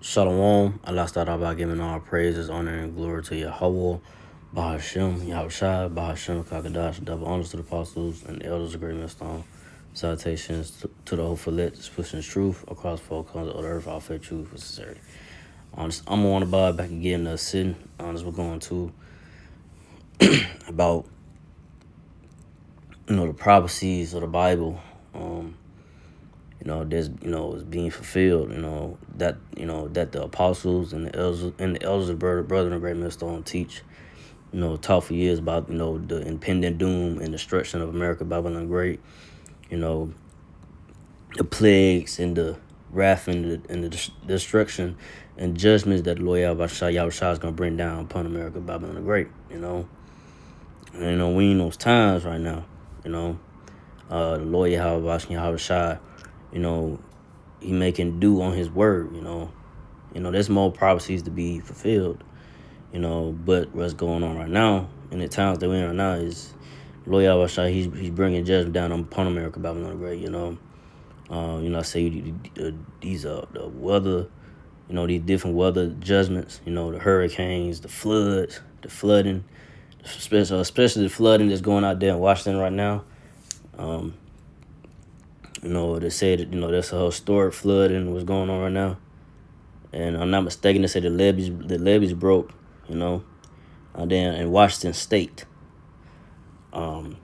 Shalom. Allah start out by giving all praises, honor, and glory to Yahweh, Bahashem, Yahushai, Bahashem, Kakadash, double honors to the apostles and the elders of Great Millstone. Salutations to the hopeful that's pushing truth across four corners of the earth, all faith, truth, and sincerity. I'm on the bar back again, sitting. As we're going to about the prophecies of the Bible. There's is being fulfilled. That the apostles and the elders of brother and Great Millstone teach. Taught for years about the impending doom and destruction of America, Babylon the Great. The plagues and the wrath and the destruction and judgments that the Lord Yahushua is gonna bring down upon America, Babylon the Great. We in those times right now. The Lord Yahushua, he making do on his word. There's more prophecies to be fulfilled. But what's going on right now in the times that we're in right now is Lord Yahushua, he's bringing judgment down upon America, Babylon the Great. I say these the weather, these different weather judgments. The hurricanes, the floods, the flooding, especially the flooding that's going out there in Washington right now. They said that, that's a historic flooding what's going on right now. And I'm not mistaken, they said the levees broke, then in Washington State. So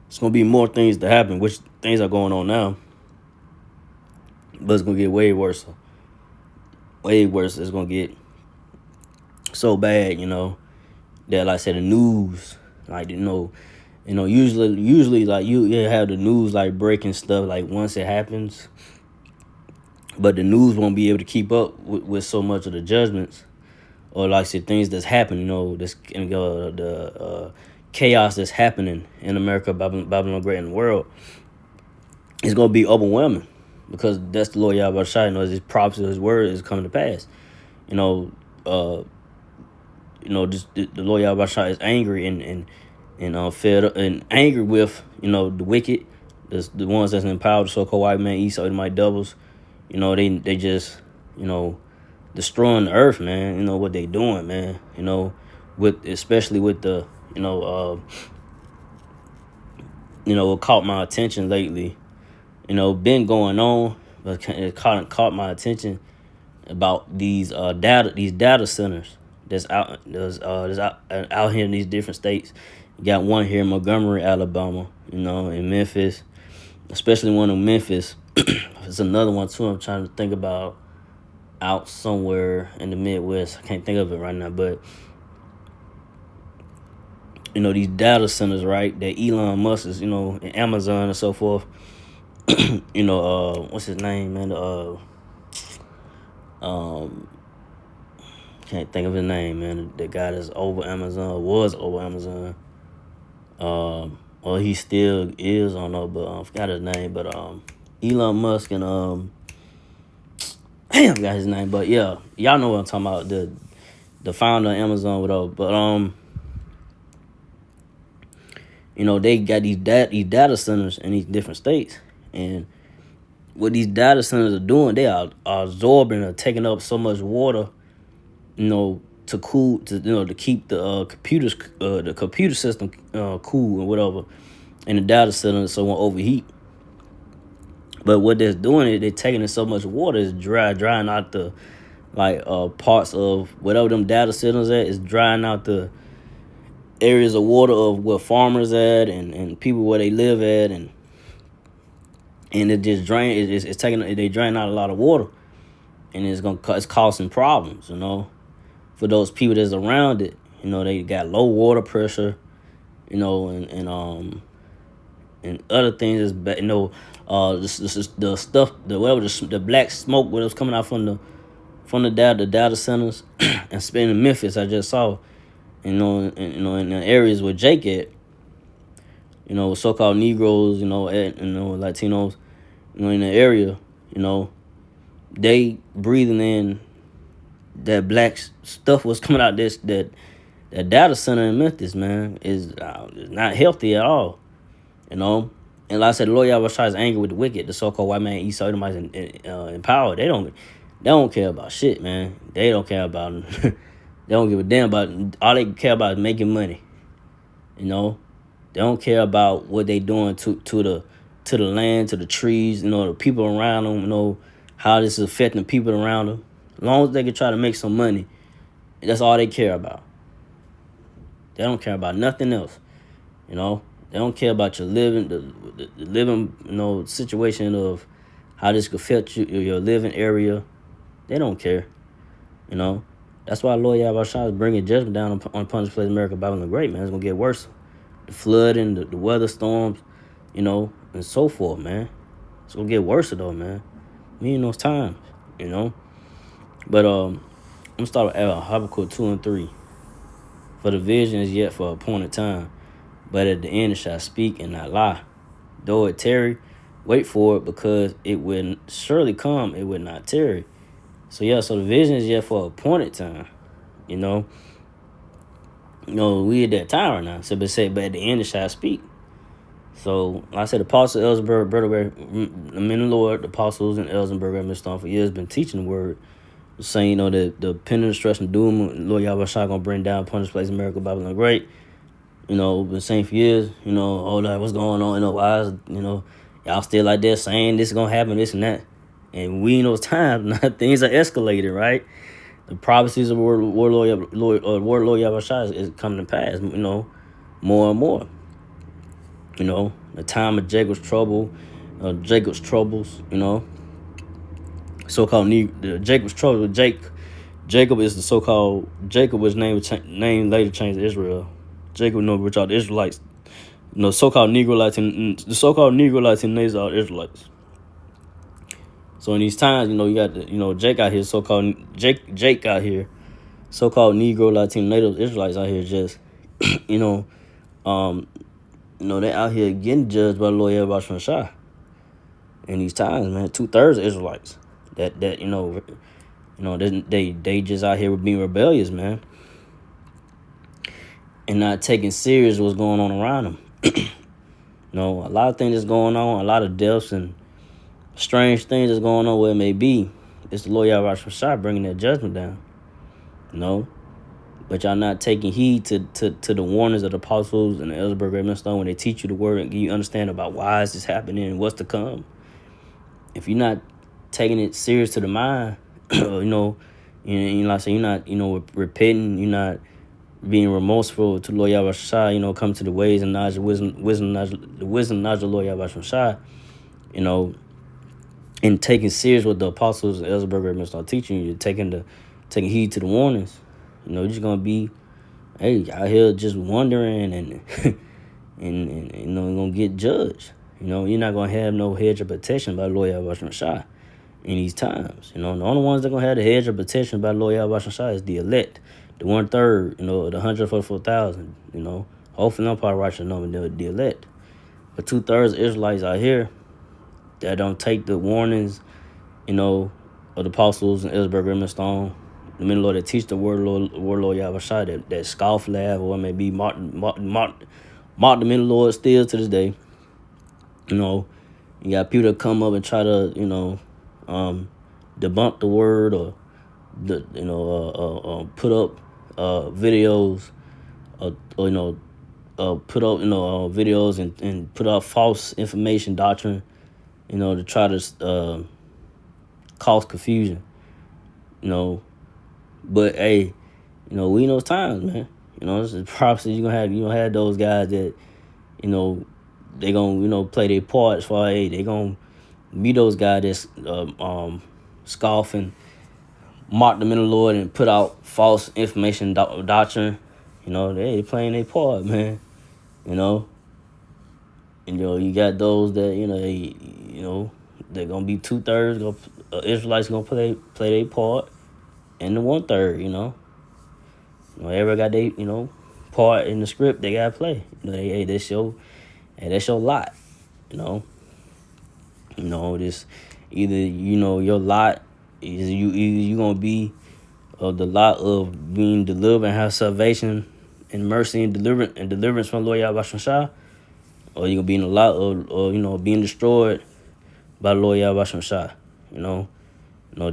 it's gonna be more things to happen, which things are going on now. But it's gonna get way worse. Way worse. It's gonna get so bad, that, like I said, the news, like, usually like you have the news like breaking stuff like once it happens, but the news won't be able to keep up with so much of the judgments or like I said things that's happening. This the chaos that's happening in America, Babylon Great, in the world. It's gonna be overwhelming because that's the Lord Yahushua. His prophecy, his word is coming to pass. Just the Lord Yahushua is angry and fed up and angry with the wicked, the ones that's in power, the so-called white man, Esau, and my doubles. They just destroying the earth, man. What they doing, man. Especially with the what caught my attention lately. Been going on, but it caught my attention about these data centers that's out here in these different states. You got one here in Montgomery, Alabama, in Memphis, especially one in Memphis. There's another one too. I'm trying to think about out somewhere in the Midwest. I can't think of it right now, but these data centers, right? That Elon Musk is, in Amazon and so forth. What's his name, man? Can't think of his name, man. The guy that's over Amazon, was over Amazon. Or he still is, I don't know, but I forgot his name. But Elon Musk and I forgot his name, but yeah, y'all know what I'm talking about. The founder of Amazon, whatever. But they got these data centers in these different states, and what these data centers are doing, they are absorbing or taking up so much water, to cool, to keep the computer system cool and whatever, and the data center so it won't overheat. But what they're doing is they're taking in so much water, is drying out the parts of whatever them data centers at, is drying out the areas of water of where farmers at and people where they live at, and it just they drain out a lot of water, and it's causing problems, for those people that's around it. They got low water pressure, and other things is bad. The stuff, the black smoke what was coming out from the data centers, and in Memphis, I just saw, in the areas where Jake at, so-called Negroes, Latinos, in the area, they breathing in that black stuff was coming out that data center in Memphis, man, is not healthy at all, And like I said, the Lord Yahweh Shai is angry with the wicked, the so-called white man, Esau, Edomites, in power. They don't care about shit, man. They don't care about. They don't give a damn about. All they care about is making money. You know, they don't care about what they doing to the land, to the trees. You know, the people around them. You know how this is affecting the people around them. As long as they can try to make some money, that's all they care about. They don't care about nothing else. You know, they don't care about your living, the living, situation of how this could affect your living area. They don't care. You know, that's why Lord Yahweh Shai is bringing judgment down on Punishment Place America, Babylon the Great, man. It's gonna get worse. The flooding, the weather storms, and so forth, man. It's gonna get worse though, man. Me in those times, you know. But I'm gonna start with Habakkuk 2 and 3. For the vision is yet for appointed time, but at the end it shall speak and not lie. Though it tarry, wait for it, because it will surely come, it will not tarry. So the vision is yet for appointed time. You know, we at that time right now. So but at the end it shall speak. So like I said, the Apostle Elsenberg, brother, the men of the Lord, the apostles in Elsenberg, Mr. for years been teaching the word, saying, that the pen of destruction of doom, Lord Yahweh Shai gonna bring down, Punishment Place America, Babylon the Great. Been saying for years, all that, what's going on, why is, y'all still like that saying this is gonna happen, this and that. And we in those times, things are escalating, right? The prophecies of the word Lord Yahweh Shai is coming to pass, more and more. The time of Jacob's troubles, so-called Jacob's trouble. Jacob is the so-called, Jacob was name later changed to Israel. Jacob, which are the Israelites, so-called Negroites, and the so-called Negroites and these are Israelites. So in these times, you got Jake out here, so-called Jake out here, so-called Negro, Latino, native Israelites out here just, they out here getting judged by the Lord Yahweh Shai. In these times, man, 2/3 of Israelites they just out here being rebellious, man, and not taking serious what's going on around them. A lot of things is going on, a lot of deaths and strange things is going on where it may be. It's the Lord Yahweh Shai bringing that judgment down. But y'all not taking heed to the warnings of the apostles and the Ellsberg Redmond when they teach you the word and give you understand about why is this happening and what's to come. If you're not taking it serious to the mind, like I say, you're not, repenting, you're not being remorseful to Lord Yahweh Shai, come to the ways and knowledge, wisdom, knowledge of Lord Yahweh Shai, and taking serious what the apostles and Ellsberg Redmond start teaching you, taking heed to the warnings. You're just gonna be, out here just wondering and and gonna get judged. You're not gonna have no hedge of protection by the Lord Yahweh Shai in these times. The only ones that gonna have the hedge of protection by the Lord Yahweh Shai is the elect, the 1/3, the 144,000. Hopefully I'm probably right number the elect. But 2/3 of Israelites out here that don't take the warnings, of the apostles and Ellsberg Remington, the men of the Lord that teach the word Lord Yahweh Shai, that scoff, laugh, or what may be, mock the men of the Lord still to this day. You got people that come up and try to, debunk the word, or put up videos, or put up videos and put up false information, doctrine, to try to cause confusion. But hey, we in those times, man. This is prophecy. You gonna have those guys that, they gonna play their part as far as they gonna be those guys that's scoff and mock the men of the Lord and put out false information, doctrine. They playing their part, man. And you got those that they're gonna be 2/3. Israelites gonna play their part, and the 1/3. Everybody got their part in the script they gotta play. That's your lot. This either your lot is you gonna be the lot of being delivered and have salvation and mercy and deliverance from Lord Yahweh Shai, or you're gonna be in a lot, or being destroyed by the Lord Yahweh Shah.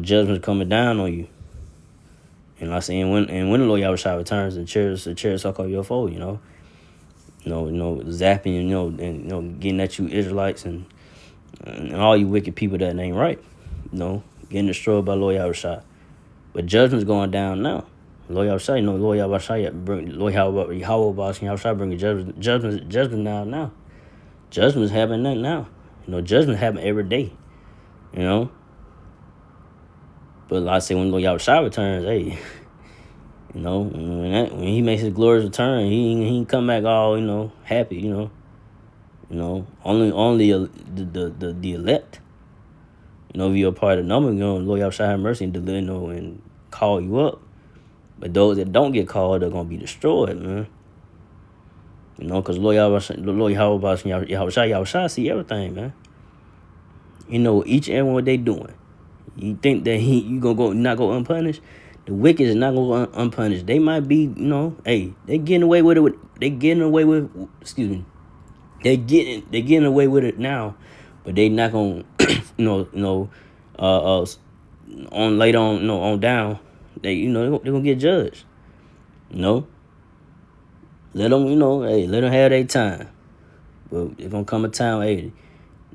Judgment's coming down on you. And I say, when the Lord Yahweh Shah returns, the chairs suck off your fold. Zapping, and getting at you Israelites and all you wicked people that ain't right. Getting destroyed by Lord Yahweh Shah. But judgment's going down now. Lord Yahweh Shah, Lord Yahweh Shah bring Lord Yahweh Shah bringing judgment now. Judgment's happening now. Judgment happen every day. But like I say, when Lord Yahweh Shah returns, hey, when he makes his glorious return, he come back all happy. Only the elect. If you're a part of the number, Lord Yahweh Shah have mercy and deliver, and call you up. But those that don't get called, they're gonna be destroyed, man. Because Lord Yahweh Shah see everything, man. Each and every what they doing. You think that you gonna not go unpunished? The wicked is not gonna go unpunished. They might be, hey, they getting away with it. They getting away with. Excuse me. They getting away with it now, but they not gonna, on later on down. They're gonna get judged. Let them, let them have their time. But it's gonna come a time, hey,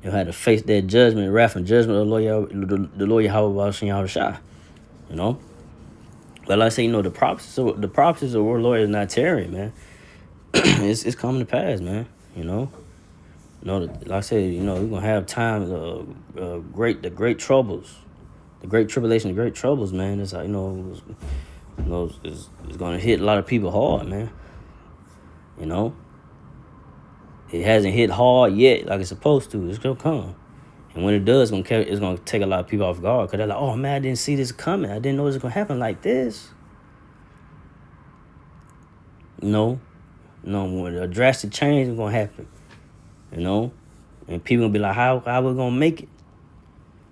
they'll have to face that judgment, wrath and judgment of the Lord Yahweh Shah. But like I say, the prophecies of our Lord is not tearing, man. it's coming to pass, man. Like I said, we're gonna have times the great troubles, the great tribulation, the great troubles, man. It's like it's gonna hit a lot of people hard, man. It hasn't hit hard yet like it's supposed to. It's gonna come, and when it does, it's gonna take a lot of people off guard because they're like, "Oh man, I didn't see this coming. I didn't know it was gonna happen like this." When a drastic change is gonna happen, and people gonna be like, "How we gonna make it?"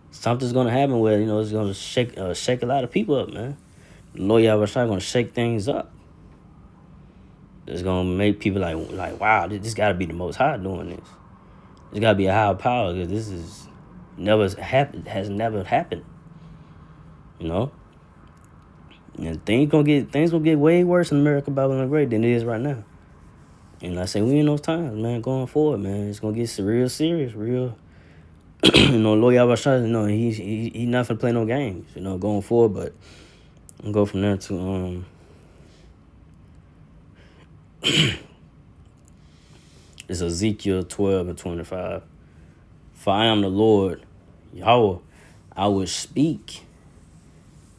Something's gonna happen where it's gonna shake a lot of people up, man. The Lord Yahweh Shai gonna shake things up. It's gonna make people like wow, this gotta be the Most High doing this. There's gotta be a higher power because this is never happened. Has never happened. And things gonna get way worse in America, Babylon the Great than it is right now. And I say we in those times, man. Going forward, man, it's gonna get real serious, real. Lord Yahweh Shai, he's not gonna play no games, going forward. But I'll go from there to it's Ezekiel 12:25. For I am the Lord, Yahweh, I will speak,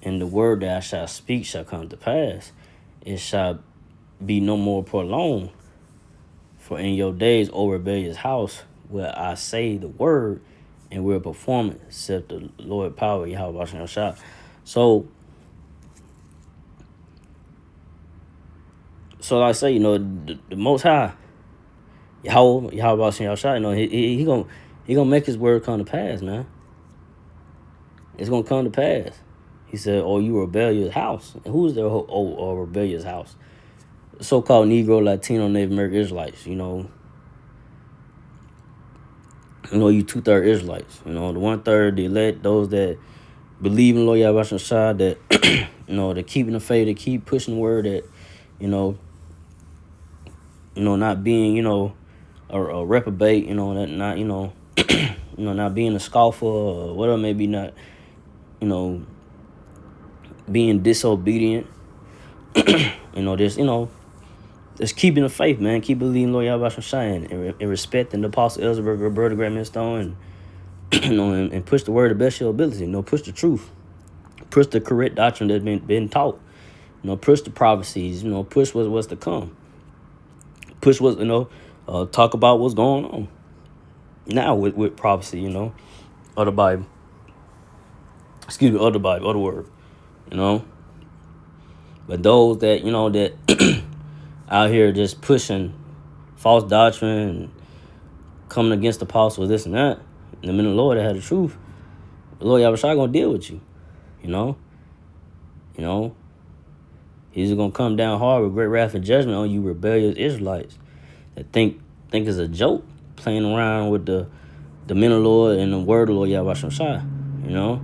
and the word that I shall speak shall come to pass. It shall be no more prolonged. For in your days, O rebellious house, will I say the word, and will perform it, saith the Lord power, Yahweh Shah. So like I say, the Most High, Yahweh Shah, he gonna make his word come to pass, man. It's gonna come to pass. He said, "Oh, you rebellious house." And who's the rebellious house? So-called Negro, Latino, Native American Israelites. You 2/3 Israelites. The 1/3, the elect, those that believe in Lord Yahweh Shah, that that keeping the faith, that keep pushing the word, that not being a reprobate, that not not being a scoffer or whatever, maybe not being disobedient. Just keeping the faith, man. Keep believing Lord Yahweh Shah and respecting the Apostle Elizabeth, Roberta Graham Stone, and and push the word the best of your ability. Push the truth, push the correct doctrine that's been taught. Push the prophecies. Push what's to come. Push what talk about what's going on now with prophecy. Of the Bible. Excuse me, of the Bible, of the word. But those that that out here just pushing false doctrine and coming against the apostles, this and that, in the minute of the Lord that had the truth, the Lord Yahweh Shai gonna deal with you. He's gonna come down hard with great wrath and judgment on you rebellious Israelites that think it's a joke. playing around with the men of the Lord and the word of the Lord Yahweh Shai. You know,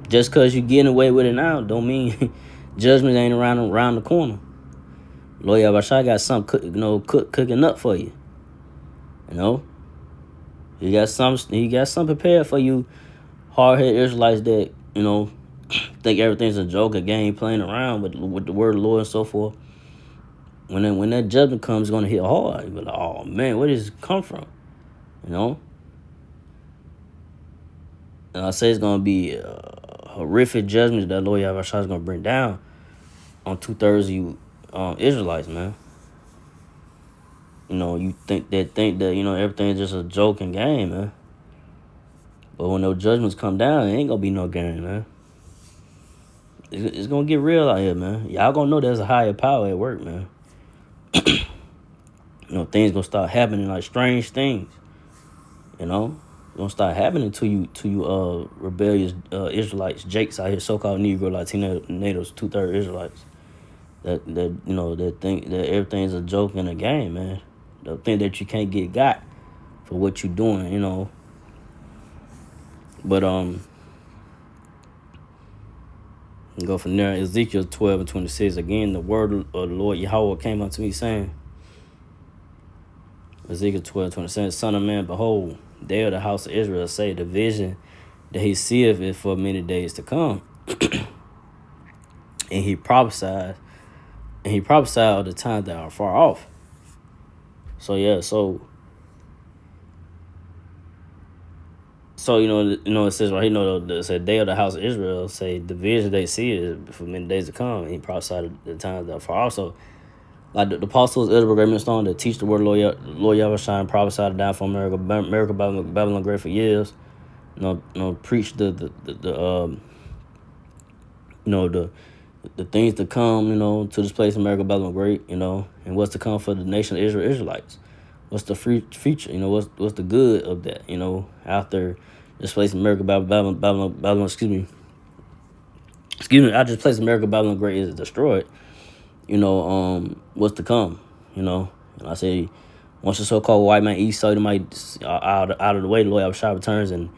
just because you getting away with it now, don't mean judgment ain't around the corner. Lord Yahweh Shai got something cooking up for you. You know, he got some prepared for you, hard-headed Israelites that think everything's a joke, a game, playing around with the word of the Lord and so forth. When that judgment comes, it's gonna hit hard. You be like, oh man, where does it come from? You know. And I say it's gonna be a horrific judgment that Lord Yahweh Shai is gonna bring down on 2/3 of you Israelites, man. You think that everything's just a joke and game, man. But when those judgments come down, it ain't gonna be no game, man. It's gonna get real out here, man. Y'all gonna know there's a higher power at work, man. Things gonna start happening, like strange things. Gonna start happening to you rebellious Israelites, Jakes out here, so-called Negro, Latino, natives, 2/3 Israelites. That think that everything's a joke and a game, man. They think that you can't get got for what you're doing, But go from there. Ezekiel 12:26. Again, the word of the Lord Yahweh came unto me, saying, Ezekiel 12:27, Son of man, behold, they of the house of Israel say, the vision that he seeth is for many days to come. And he prophesied of the times that are far off. So yeah, so it says right here, it said, they of the house of Israel say, the vision they see is for many days to come. And he prophesied of the times that are far off. So, like the apostles, Ezra, Great Stone, that teach the word of Lord Yahweh Shai, prophesied down from America, Babylon Great for years. Preach the things to come, to this place, America, Babylon Great, and what's to come for the nation of Israel, Israelites. What's the future? What's the good of that? After this place, America, Babylon. Excuse me. After this place, America, Babylon Great is destroyed. What's to come? And I say, once the so-called white man Esau Edomite out of the way, the Lord Yahweh Shai returns and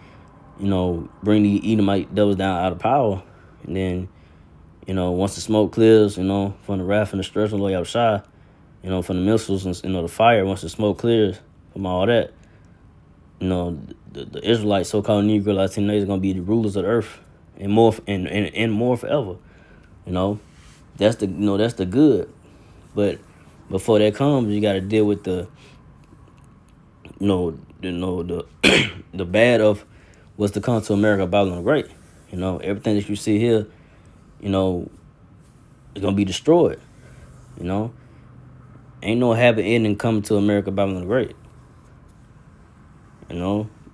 bring the Edomite devils down out of power, and then once the smoke clears, from the wrath and destruction of the Lord Yahweh Shai, from the missiles and the fire, once the smoke clears from all that, the Israelites, so-called Negro, Latino, is gonna be the rulers of the earth and more forever. That's the good. But before that comes, you got to deal with the the bad of what's to come to America, Babylon Great. Everything that you see here, is gonna be destroyed. Ain't no happy ending coming to America, Babylon Great.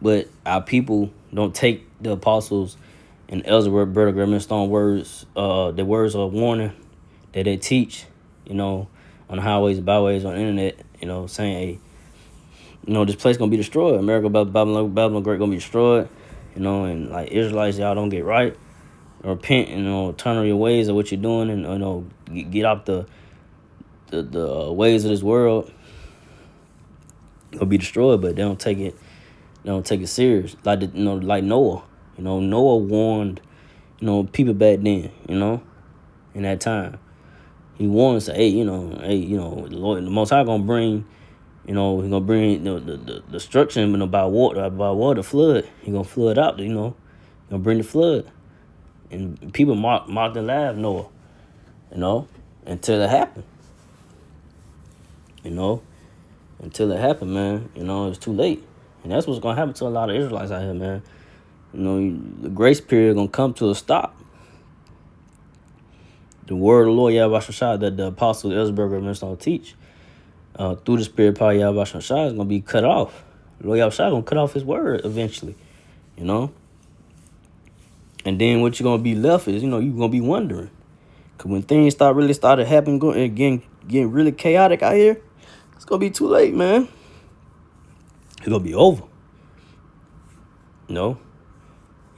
But our people don't take the apostles and Ezra, Brother Great Stone words, the words of warning that they teach, on the highways and byways, on the internet, saying, hey, this place gonna be destroyed. America, Babylon Great gonna be destroyed, and like Israelites, y'all don't get right, repent, turn on your ways of what you're doing, and get out the ways of this world. Gonna be destroyed, but they don't take it serious. Like like Noah, Noah warned, people back then, in that time. He warned, say, hey, the Lord, the Most High gonna bring, He's gonna bring the destruction by water, flood. He gonna flood out, gonna bring the flood, and people mocked and laughed Noah, until it happened, until it happened, man. It's too late, and that's what's gonna happen to a lot of Israelites out here, man. The grace period gonna come to a stop. The word of the Lord Yahweh Shai that the apostle Ezra Minister teach through the spirit power Yahweh Shai is gonna be cut off. The Lord Yahweh Shai gonna cut off his word eventually, And then what you're gonna be left is, you're gonna be wondering, cause when things started happening, getting really chaotic out here, it's gonna be too late, man. It's gonna be over.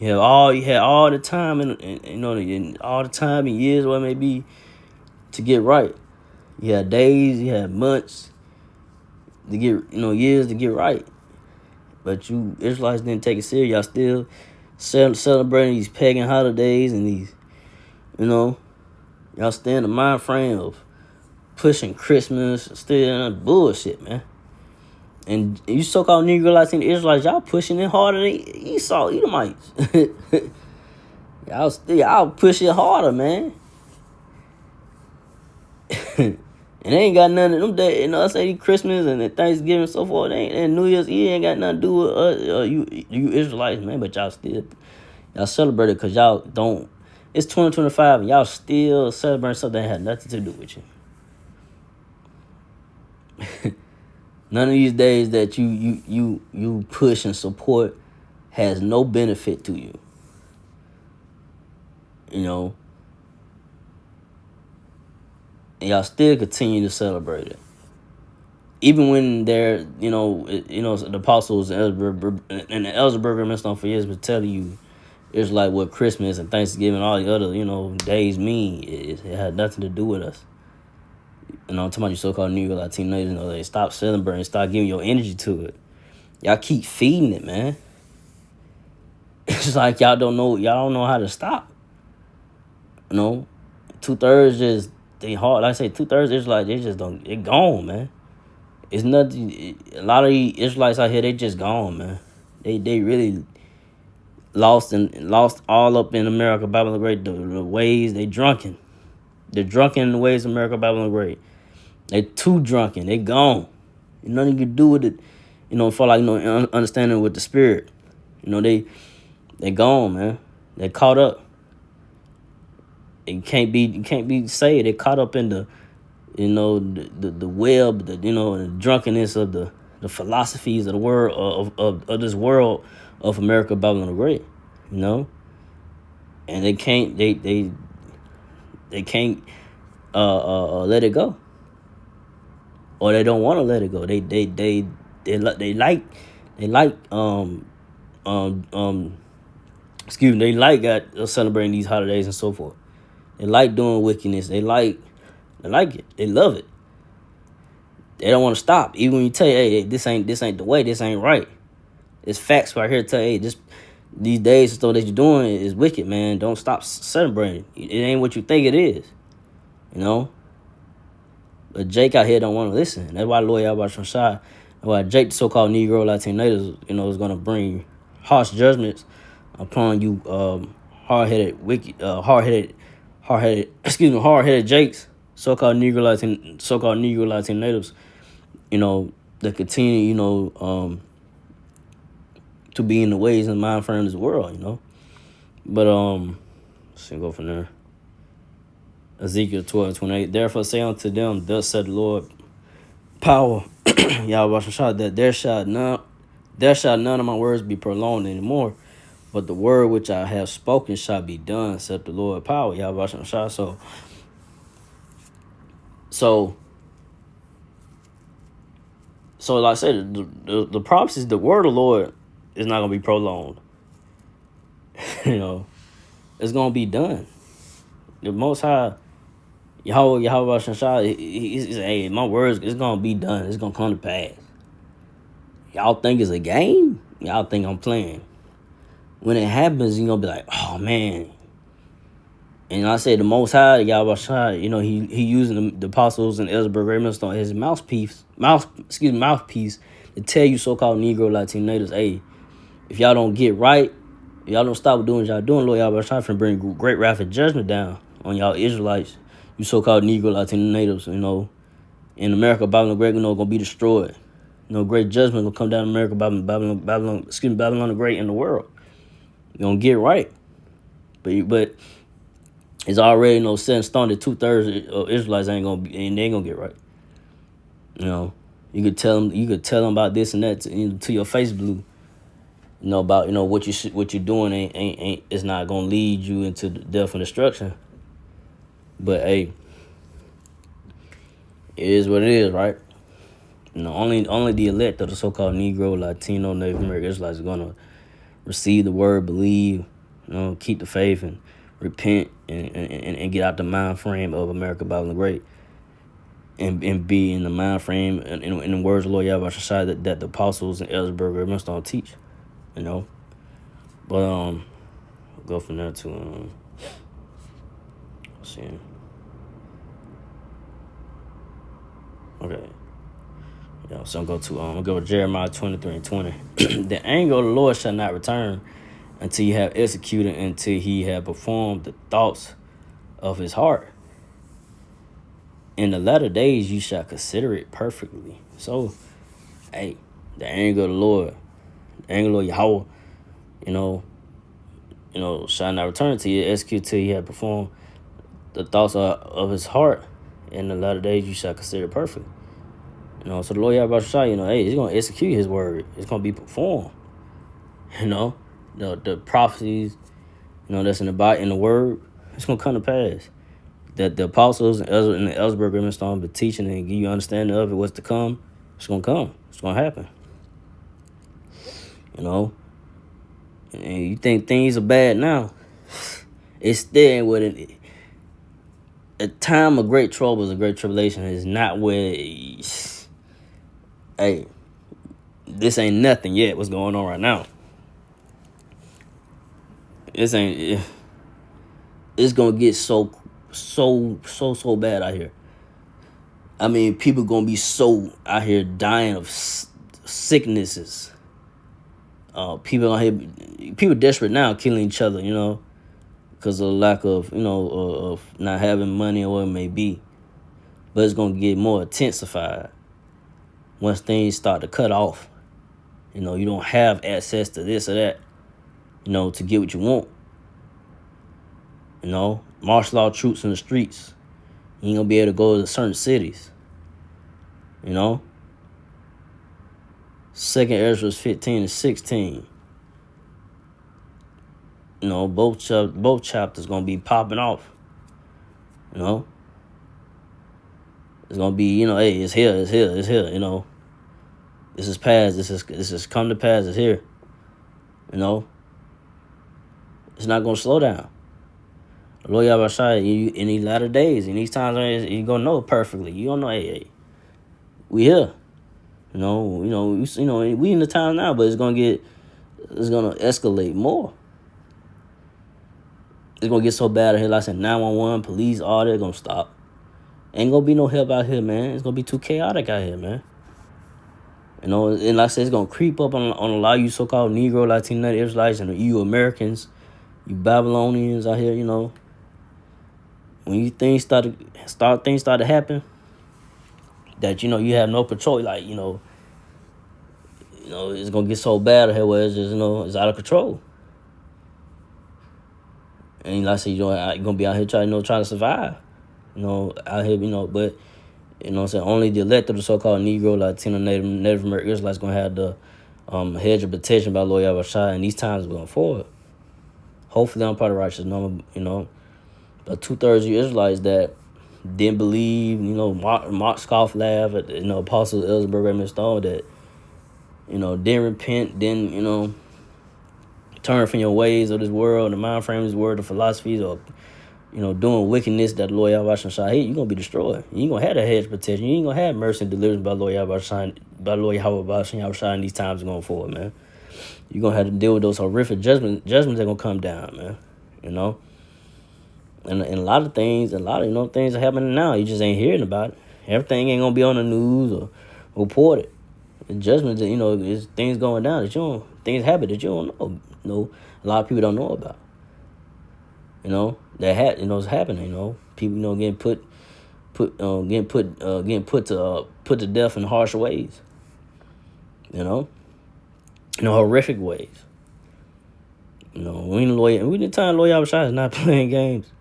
You had all the time and all the time and years, what it may be, to get right. You had days, you had months, to get, years to get right. But you Israelites didn't take it serious. Y'all still celebrating these pagan holidays and these, y'all stay in the mind frame of pushing Christmas, still in bullshit, man. And you so-called Negro Latino Israelites, y'all pushing it harder than Esau, Edomites. y'all push it harder, man. And they ain't got nothing to them days, I say Christmas and Thanksgiving and so forth, and New Year's Eve ain't got nothing to do with you Israelites, man. But y'all celebrate it because y'all don't. It's 2025 and y'all still celebrating something that had nothing to do with you. None of these days that you push and support has no benefit to you. And y'all still continue to celebrate it. Even when they're, the apostles and the Elzberger Minister for years was telling you it's like what Christmas and Thanksgiving, all the other, days mean. It had nothing to do with us. I'm talking about you so-called Negro Latinos, they stop celebrating, stop giving your energy to it. Y'all keep feeding it, man. It's like y'all don't know how to stop. 2/3 just, they hard. Like I say, 2/3 Israelites, they just don't, they gone, man. It's nothing. A lot of the Israelites out here, they just gone, man. They really lost all up in America, Babylon the Great. The ways they drunken. They're drunken in the ways of America, Babylon the Great. They too drunken. They gone. Nothing you can do with it. For like understanding with the spirit. They gone, man. They caught up. You can't be saved. They caught up in the web, the drunkenness of the philosophies of the world of this world of America, Babylon the Great. And they can't let it go, or they don't want to let it go. They like they like celebrating these holidays and so forth. They like doing wickedness. They like it. They love it. They don't want to stop. Even when you tell you, hey, this ain't the way. This ain't right. It's facts right here. Tell you, hey, these days stuff that you're doing is wicked, man. Don't stop celebrating. It ain't what you think it is. But Jake out here don't want to listen. And that's why Lord Yahweh Shai, why Jake, the so-called Negro Latino natives, is going to bring harsh judgments upon you, hard-headed Jakes, so-called Negro Latino natives, that continue, to be in the ways and mind frame of this world, But let's go from there. Ezekiel 12:28. Therefore say unto them, thus said the Lord, power, Yahweh Shah, that there shall none of my words be prolonged anymore, but the word which I have spoken shall be done, said the Lord, power, Yahweh Shah. So like I said, the prophecies, the word of the Lord is not going to be prolonged. It's going to be done. The Most High, Yahweh Shah, he said, hey, my words, it's going to be done. It's going to come to pass. Y'all think it's a game? Y'all think I'm playing. When it happens, you're going to be like, oh, man. And I say the Most High, Yahweh Shah, he using the apostles and Elzberg Raymond on his mouthpiece to tell you so-called Negro Latino natives, hey, if y'all don't get right, if y'all don't stop doing what y'all doing, Lord Yahweh Shah finna bring great wrath and judgment down on y'all Israelites, you so-called Negro Latino natives, in America, Babylon the Great, gonna be destroyed. Great judgment gonna come down to America, Babylon the Great in the world. You gonna get right, but it's already set in stone that 2/3 of Israelites they ain't gonna get right. You could tell them about this and that to your face blue. About what you're doing ain't it's not gonna lead you into death and destruction. But hey, it is what it is, right? Only the elect of the so-called Negro, Latino, Native American Israelites are gonna receive the word, believe, keep the faith, and repent and get out the mind frame of America, Babylon the Great. and be in the mind frame and in the words of Lord Yahweh Shai that the apostles and elders Berger must don't teach, you know. But go from there to let's see. Okay. Yeah, so I'm gonna go with Jeremiah 23:20. The anger of the Lord shall not return until he have executed, until he have performed the thoughts of his heart. In the latter days you shall consider it perfectly. So, hey, the anger of the Lord, the anger of the Lord Yahweh, shall not return till he execute, till he have performed the thoughts of his heart. In the latter days you shall consider it perfect. So the Lord Yahweh Shai, hey, he's gonna execute his word. It's gonna be performed. The prophecies, that's in the word, it's gonna come to pass. That the apostles and the Ellsberg Stone been teaching and give you understanding of it, what's to come, it's gonna come. It's gonna happen. And you think things are bad now. It's still with it. A time of great troubles, a great tribulation is not where hey, this ain't nothing yet. What's going on right now? This ain't. It's gonna get so bad out here. I mean, people gonna be so out here dying of sicknesses. People desperate now, killing each other. Because of the lack of of not having money or what it may be. But it's gonna get more intensified once things start to cut off. You don't have access to this or that. To get what you want. Martial law troops in the streets. You ain't gonna be able to go to certain cities. 2nd Ezra 15-16. Both chapters gonna be popping off. It's gonna be, hey, it's here. This is past. This is come to pass. It's here. It's not gonna slow down. Lord Yahweh Shai, in these latter days, in these times, you're gonna know perfectly. You don't know, hey, we here. We in the time now, but it's gonna escalate more. It's gonna get so bad out here. Like I said, 911, police, all that gonna stop. Ain't gonna be no help out here, man. It's gonna be too chaotic out here, man. And like I said, it's gonna creep up on a lot of you so-called Negro, Latino, Israelites, and you Americans, you Babylonians out here. When things start to happen, that you have no control. Like it's gonna get so bad out here where it's just it's out of control. And like I said, you're gonna be out here trying to survive. Out here, but only the elect of the so-called Negro, Latino, Native American Israelites gonna have the hedge of protection by Lord Yahweh Shai in these times going forward. Hopefully, I'm part of the righteous number. But 2/3 of you Israelites that didn't believe, mock, scoff, laugh at Apostle Ellsberg Raymond Stone, that didn't repent, didn't turn from your ways of this world, the mind frame of this world, the philosophies, or doing wickedness that Lord Yahweh Shai hate, you're gonna be destroyed. You ain't gonna have that hedge of protection. You ain't gonna have mercy and deliverance by Lord Yahweh Shai, in these times going forward, man. You're gonna have to deal with those horrific judgments that gonna come down, man. And a lot of things, things are happening now. You just ain't hearing about it. Everything ain't gonna be on the news or reported. The judgment, is things going down that things happen that you don't know. A lot of people don't know about. It's happening. People, getting put to death in harsh ways. Horrific ways. We the time Lord Yahweh Shai is not playing games.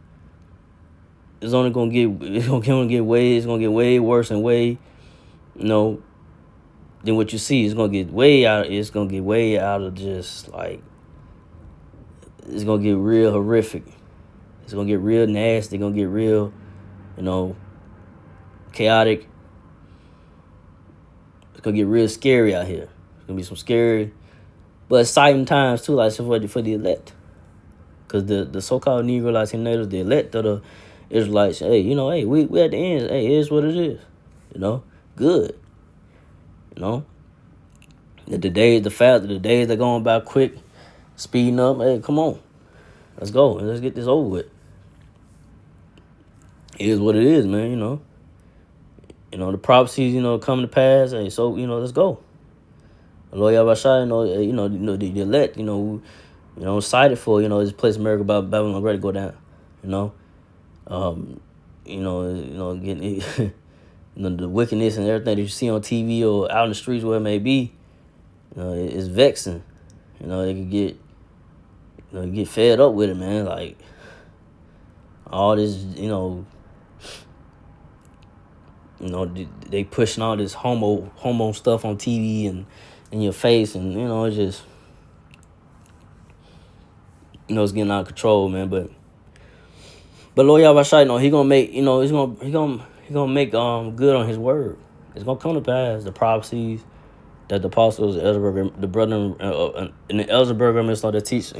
It's gonna get way worse and way, than what you see. It's gonna get way out of just like, it's gonna get real horrific. It's gonna get real nasty. It's gonna get real, chaotic. It's gonna get real scary out here. It's gonna be some scary, but exciting times too, like for the elect. Because the so-called Negro, Latino natives, the elect of the Israelites, hey, we at the end. Hey, it is what it is. You know, good. You know, the days, the fact that the days are going by quick, speeding up. Hey, come on, let's go. Let's get this over with. It is what it is, man. The prophecies, come to pass. Hey, so let's go. Lord Yahweh, the elect, excited for this place America about Babylon ready to go down. You know, getting the wickedness and everything that you see on TV or out in the streets, where it may be, it's vexing. They could get fed up with it, man. Like all this, they pushing all this homo stuff on TV and in your face, and it's just it's getting out of control, man. But Lord Yahweh, he gonna make he gonna make good on his word. It's gonna come to pass, the prophecies that the apostles, the brother, and the Elzberger started to teach,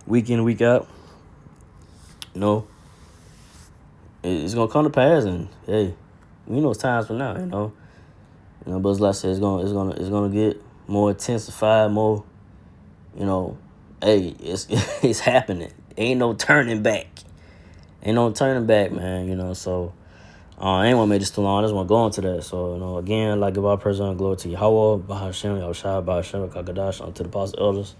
week in, week out. It's gonna come to pass, and hey, we know it's times from now. But like I said, it's gonna get more intensified, more. Hey, it's happening. Ain't no turning back. Ain't no turning back, man. So I ain't want to make this too long. I just want to go into that. So, again, like give our praise and glory to Yahweh, Bahashem, Yahushua, Bahashem, Kakadash, unto the apostles, elders,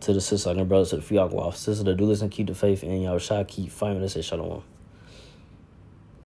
to the sisters and brothers, to the Fiakwa, sisters that do listen, keep the faith, and Yahushua, keep fighting. Let's say shalom.